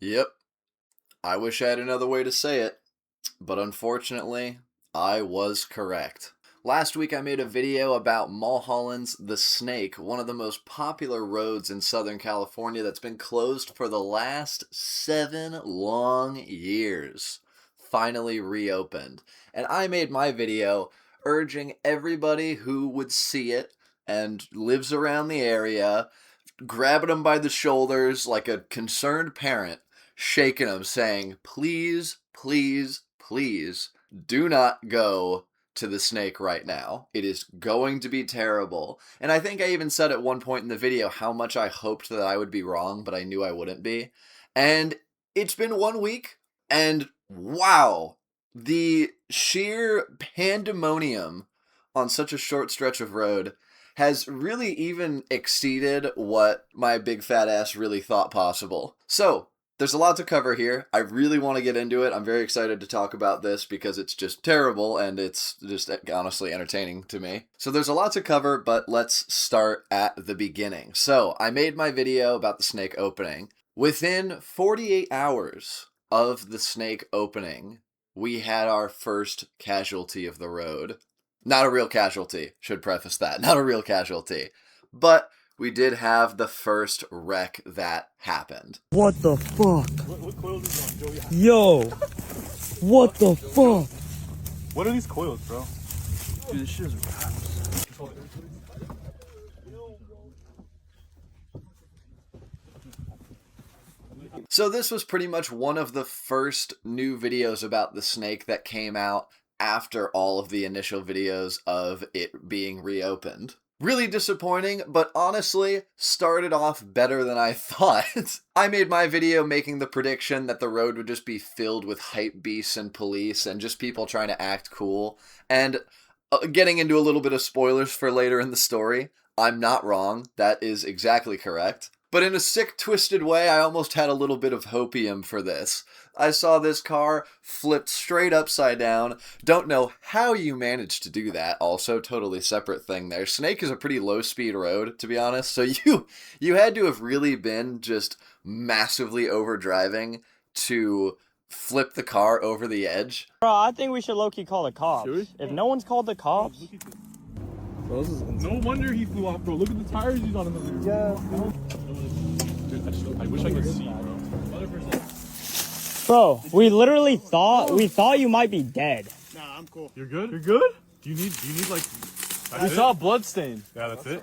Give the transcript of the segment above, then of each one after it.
Yep, I wish I had another way to say it, but unfortunately, I was correct. Last week I made a video about Mulholland's The Snake, one of the most popular roads in Southern California that's been closed for the last 7 long years. Finally reopened. And I made my video urging everybody who would see it and lives around the area, grabbing him by the shoulders like a concerned parent, shaking him, saying, please, please, please do not go to the snake right now. It is going to be terrible. And I think I even said at one point in the video how much I hoped that I would be wrong, but I knew I wouldn't be. And it's been 1 week, and wow, the sheer pandemonium on such a short stretch of road has really even exceeded what my big fat ass really thought possible. So, there's a lot to cover here. I really want to get into it. I'm very excited to talk about this because it's just terrible and it's just honestly entertaining to me. So there's a lot to cover, but let's start at the beginning. So I made my video about the snake opening. Within 48 hours of the snake opening, we had our first casualty of the road. Not a real casualty, should preface that. Not a real casualty. But we did have the first wreck that happened. What the fuck? What coils is on, Joey? Yo! What the fuck? What are these coils, bro? Dude, this shit is raps. So this was pretty much one of the first new videos about the snake that came out after all of the initial videos of it being reopened. Really disappointing, but honestly, started off better than I thought. I made my video making the prediction that the road would just be filled with hype beasts and police and just people trying to act cool. And getting into a little bit of spoilers for later in the story, I'm not wrong. That is exactly correct. But in a sick, twisted way, I almost had a little bit of hopium for this. I saw this car flipped straight upside down. Don't know how you managed to do that. Also, totally separate thing there. Snake is a pretty low-speed road, to be honest. So you had to have really been just massively overdriving to flip the car over the edge. Bro, I think we should low-key call the cops. Should we? If no one's called the cops... Bro, no wonder he flew off, bro. Look at the tires he's on in the rear. Yeah. Dude, I wish I could see, bro. Bro, we literally thought you might be dead. Nah, I'm cool. You're good? You're good? Do you need like... We saw a blood stain. Yeah, that's it?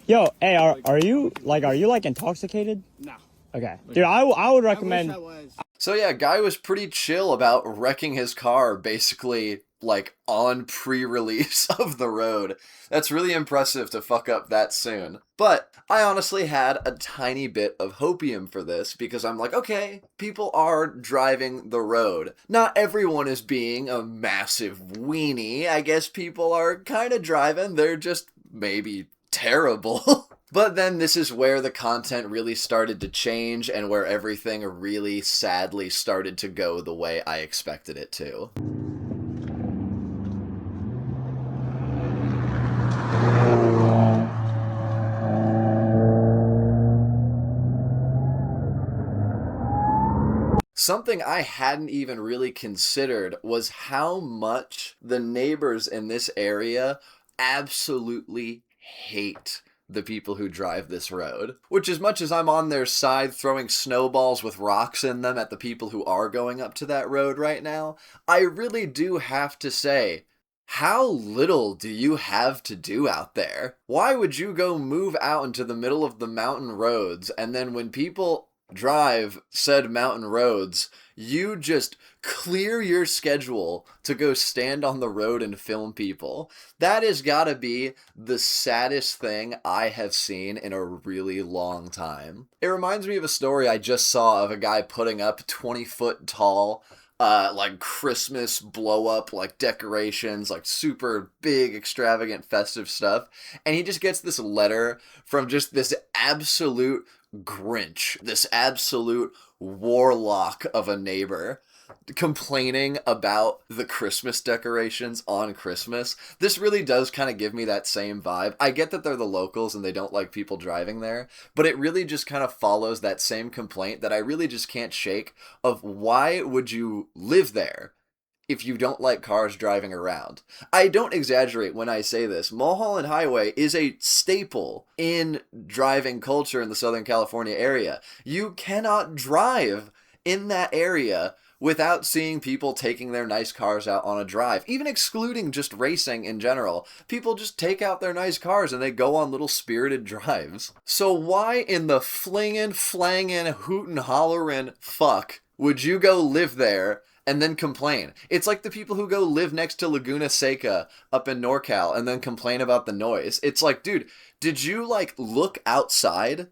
Yo, hey, are you intoxicated? Nah. Okay. Dude, I would I recommend... wish I was. So yeah, guy was pretty chill about wrecking his car basically like on pre-release of the road. That's really impressive to fuck up that soon. But I honestly had a tiny bit of hopium for this because I'm like, okay, people are driving the road. Not everyone is being a massive weenie. I guess people are kind of driving. They're just maybe terrible. But then this is where the content really started to change and where everything really sadly started to go the way I expected it to. Something I hadn't even really considered was how much the neighbors in this area absolutely hate the people who drive this road. Which, as much as I'm on their side throwing snowballs with rocks in them at the people who are going up to that road right now, I really do have to say, how little do you have to do out there? Why would you go move out into the middle of the mountain roads, and then when people drive said mountain roads, you just clear your schedule to go stand on the road and film people? That has gotta be the saddest thing I have seen in a really long time. It reminds me of a story I just saw of a guy putting up 20-foot tall like Christmas blow up like decorations, like super big extravagant festive stuff, and he just gets this letter from just this absolute Grinch, this absolute warlock of a neighbor, complaining about the Christmas decorations on Christmas. This really does kind of give me that same vibe. I get that they're the locals and they don't like people driving there, but it really just kind of follows that same complaint that I really just can't shake of why would you live there if you don't like cars driving around. I don't exaggerate when I say this. Mulholland Highway is a staple in driving culture in the Southern California area. You cannot drive in that area without seeing people taking their nice cars out on a drive. Even excluding just racing in general, people just take out their nice cars and they go on little spirited drives. So why in the flingin', flangin', hootin', hollerin' fuck would you go live there and then complain? It's like the people who go live next to Laguna Seca up in NorCal and then complain about the noise. It's like, dude, did you like look outside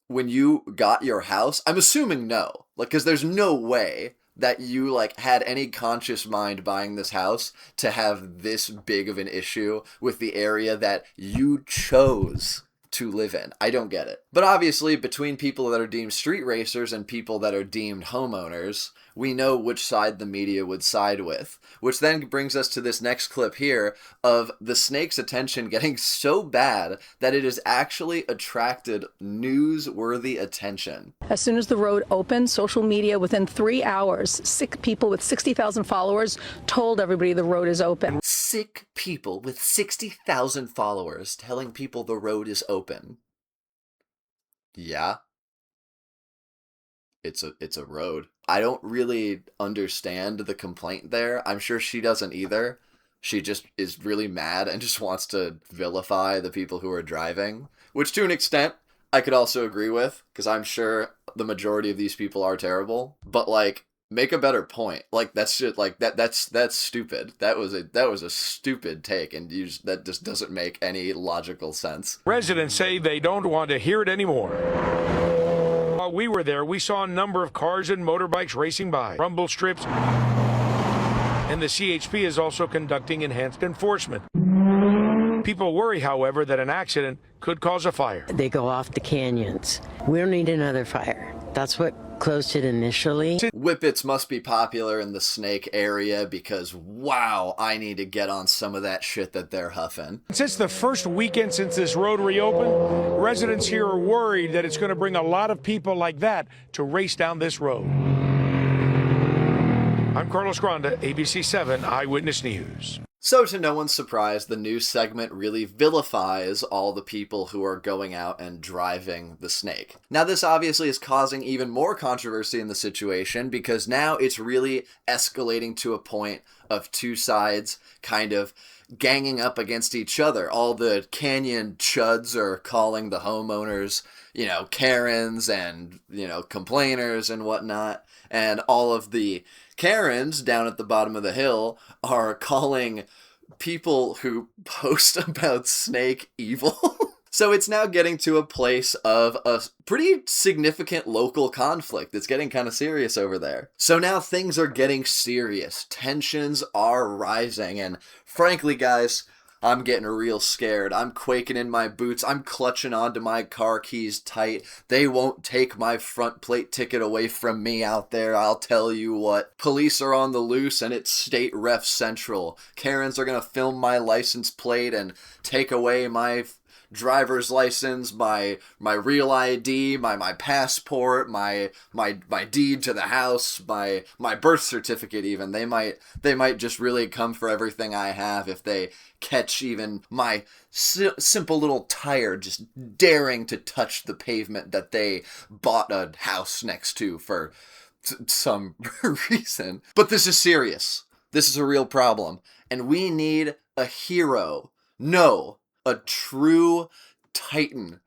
when you got your house? I'm assuming no, like, because there's no way that you like had any conscious mind buying this house to have this big of an issue with the area that you chose to live in. I don't get it. But obviously, between people that are deemed street racers and people that are deemed homeowners, we know which side the media would side with. Which then brings us to this next clip here of the snake's attention getting so bad that it has actually attracted newsworthy attention. As soon as the road opened, social media within 3 hours, sick people with 60,000 followers told everybody the road is open. Sick people with 60,000 followers telling people the road is open. Yeah. It's a road. I don't really understand the complaint there. I'm sure she doesn't either. She just is really mad and just wants to vilify the people who are driving, which to an extent I could also agree with, because I'm sure the majority of these people are terrible. But like, make a better point. Like, that's just like that's stupid. That was a stupid take, and that just doesn't make any logical sense. Residents say they don't want to hear it anymore. While we were there, we saw a number of cars and motorbikes racing by, rumble strips, and the CHP is also conducting enhanced enforcement. People worry, however, that an accident could cause a fire. They go off the canyons. We don't need another fire. That's what closed it initially. Whippets must be popular in the Snake area because, wow, I need to get on some of that shit that they're huffing. Since the first weekend since this road reopened, residents here are worried that it's going to bring a lot of people like that to race down this road. I'm Carlos Granda, ABC 7 Eyewitness News. So, to no one's surprise, the news segment really vilifies all the people who are going out and driving the Snake. Now, this obviously is causing even more controversy in the situation because now it's really escalating to a point of two sides kind of ganging up against each other. All the Canyon chuds are calling the homeowners, Karens and, complainers and whatnot. And all of the Karens down at the bottom of the hill are calling people who post about Snake evil. So it's now getting to a place of a pretty significant local conflict. It's getting kind of serious over there. So now things are getting serious. Tensions are rising. And frankly, guys, I'm getting real scared. I'm quaking in my boots. I'm clutching onto my car keys tight. They won't take my front plate ticket away from me out there, I'll tell you what. Police are on the loose and it's State Ref Central. Karens are gonna film my license plate and take away my driver's license, my real ID, my passport, my deed to the house, my birth certificate even. They might just really come for everything I have if they catch even my simple little tire just daring to touch the pavement that they bought a house next to for some reason. But this is serious. This is a real problem. And we need a hero. No, a true titan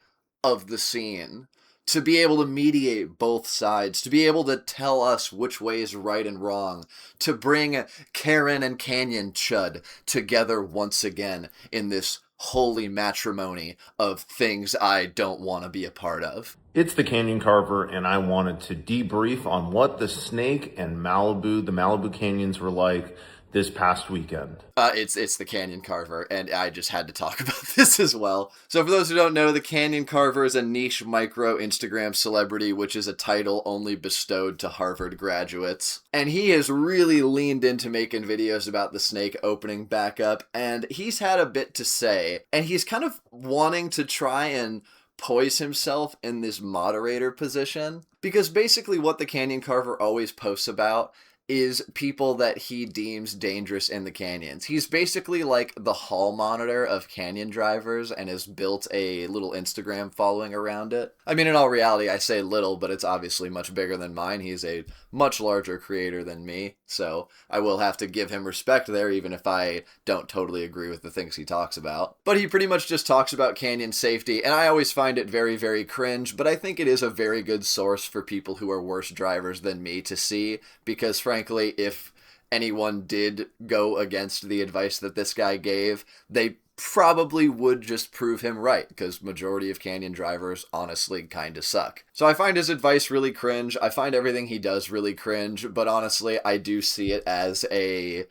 of the scene to be able to mediate both sides, to be able to tell us which way is right and wrong, to bring Karen and Canyon Chud together once again in this holy matrimony of things I don't want to be a part of. It's the Canyon Carver, and I wanted to debrief on what the Snake and Malibu, the Malibu Canyons were like this past weekend. It's the Canyon Carver, and I just had to talk about this as well. So for those who don't know, the Canyon Carver is a niche micro Instagram celebrity, which is a title only bestowed to Harvard graduates. And he has really leaned into making videos about the snake opening back up, and he's had a bit to say, and he's kind of wanting to try and poise himself in this moderator position, because basically what the Canyon Carver always posts about is people that he deems dangerous in the canyons. He's basically like the hall monitor of canyon drivers and has built a little Instagram following around it. I mean, in all reality, I say little, but it's obviously much bigger than mine. He's a much larger creator than me, so I will have to give him respect there, even if I don't totally agree with the things he talks about. But he pretty much just talks about canyon safety, and I always find it very, very cringe, but I think it is a very good source for people who are worse drivers than me to see, because frankly, if anyone did go against the advice that this guy gave, they probably would just prove him right, because majority of canyon drivers honestly kind of suck. So I find his advice really cringe. I find everything he does really cringe, but honestly, I do see it as a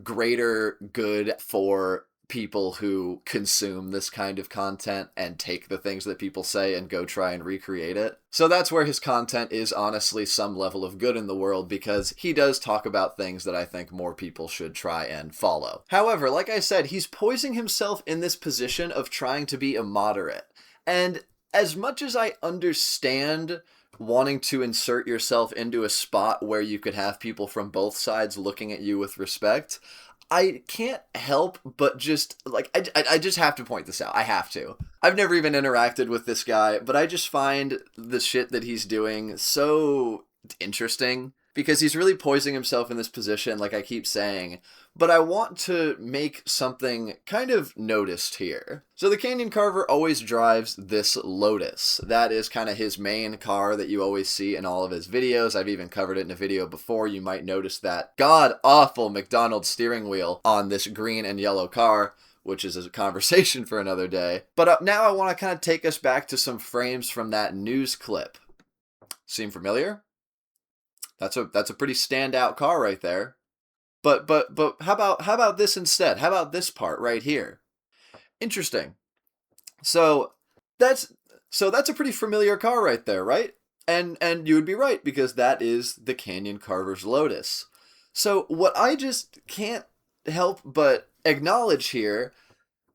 greater good for people who consume this kind of content and take the things that people say and go try and recreate it. So that's where his content is honestly some level of good in the world, because he does talk about things that I think more people should try and follow. However, like I said, he's poising himself in this position of trying to be a moderate. And as much as I understand wanting to insert yourself into a spot where you could have people from both sides looking at you with respect, I can't help but just, like, I just have to point this out. I have to. I've never even interacted with this guy, but I just find the shit that he's doing so interesting, because he's really poising himself in this position, like I keep saying, but I want to make something kind of noticed here. So the Canyon Carver always drives this Lotus. That is kind of his main car that you always see in all of his videos. I've even covered it in a video before. You might notice that god-awful McDonald's steering wheel on this green and yellow car, which is a conversation for another day. But now I want to kind of take us back to some frames from that news clip. Seem familiar? That's a pretty standout car right there. But how about this instead? How about this part right here? Interesting. So that's a pretty familiar car right there, right? And you would be right, because that is the Canyon Carver's Lotus. So what I just can't help but acknowledge here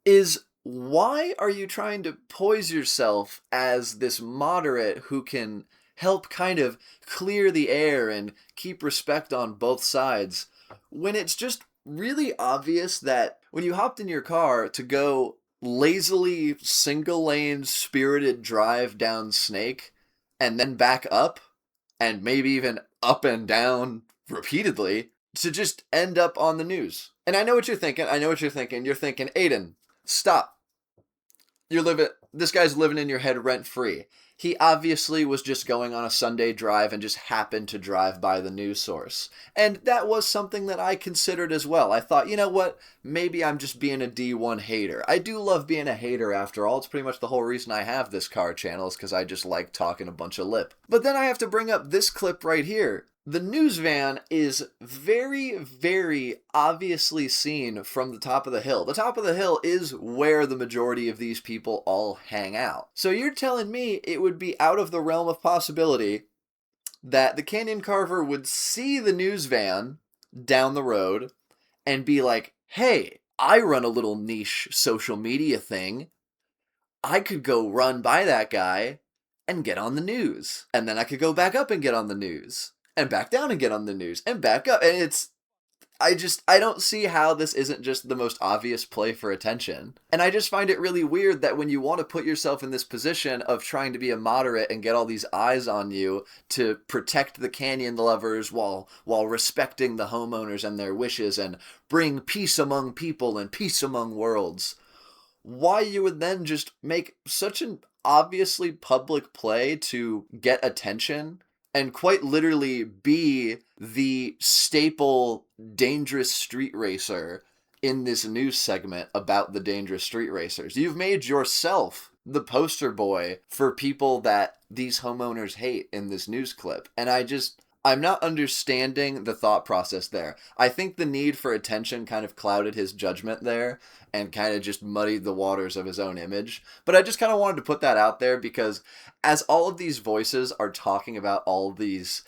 is, why are you trying to poise yourself as this moderate who can help kind of clear the air and keep respect on both sides, when it's just really obvious that when you hopped in your car to go lazily single lane spirited drive down Snake and then back up and maybe even up and down repeatedly to just end up on the news? And I know what you're thinking. You're thinking, Aiden, stop. This guy's living in your head rent free. He obviously was just going on a Sunday drive and just happened to drive by the news source. And that was something that I considered as well. I thought, you know what? Maybe I'm just being a D1 hater. I do love being a hater after all. It's pretty much the whole reason I have this car channel, is because I just like talking a bunch of lip. But then I have to bring up this clip right here. The news van is very, very obviously seen from the top of the hill. The top of the hill is where the majority of these people all hang out. So you're telling me it would be out of the realm of possibility that the Canyon Carver would see the news van down the road and be like, hey, I run a little niche social media thing. I could go run by that guy and get on the news. And then I could go back up and get on the news. And back down and get on the news, and back up. And I don't see how this isn't just the most obvious play for attention. And I just find it really weird that when you want to put yourself in this position of trying to be a moderate and get all these eyes on you to protect the canyon lovers while respecting the homeowners and their wishes and bring peace among people and peace among worlds, why you would then just make such an obviously public play to get attention and quite literally be the staple dangerous street racer in this news segment about the dangerous street racers. You've made yourself the poster boy for people that these homeowners hate in this news clip. And I'm not understanding the thought process there. I think the need for attention kind of clouded his judgment there and kind of just muddied the waters of his own image. But I just kind of wanted to put that out there because as all of these voices are talking about all these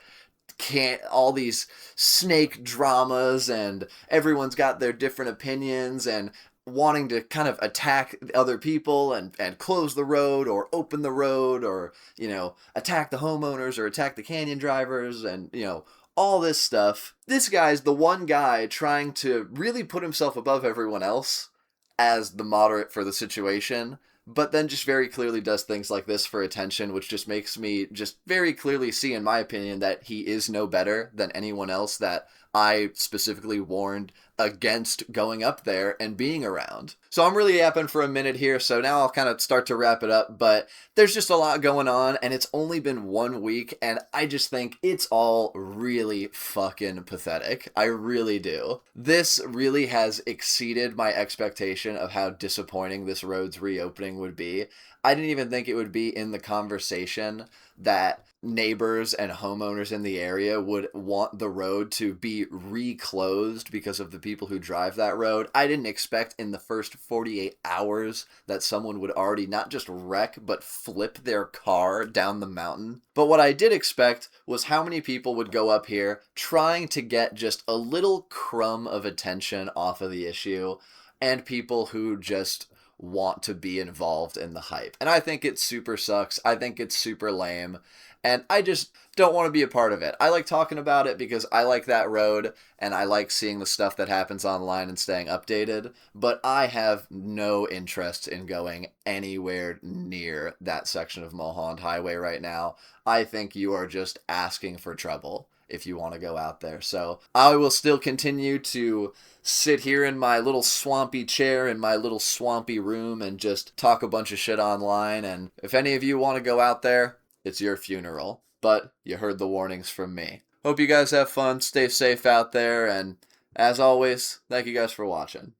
snake dramas and everyone's got their different opinions and wanting to kind of attack other people and close the road or open the road or, you know, attack the homeowners or attack the canyon drivers and, you know, all this stuff. This guy's the one guy trying to really put himself above everyone else as the moderate for the situation, but then just very clearly does things like this for attention, which just makes me just very clearly see, in my opinion, that he is no better than anyone else that I specifically warned against going up there and being around. So I'm really yapping for a minute here, so now I'll kind of start to wrap it up, but there's just a lot going on, and it's only been 1 week, and I just think it's all really fucking pathetic. I really do. This really has exceeded my expectation of how disappointing this road's reopening would be. I didn't even think it would be in the conversation that neighbors and homeowners in the area would want the road to be reclosed because of the people who drive that road. I didn't expect in the first 48 hours that someone would already not just wreck, but flip their car down the mountain. But what I did expect was how many people would go up here trying to get just a little crumb of attention off of the issue, and people who just want to be involved in the hype. And I think it super sucks. I think it's super lame. And I just don't want to be a part of it. I like talking about it because I like that road and I like seeing the stuff that happens online and staying updated. But I have no interest in going anywhere near that section of Mulholland Highway right now. I think you are just asking for trouble if you want to go out there. So I will still continue to sit here in my little swampy chair in my little swampy room and just talk a bunch of shit online. And if any of you want to go out there, it's your funeral. But you heard the warnings from me. Hope you guys have fun, stay safe out there, and as always, thank you guys for watching.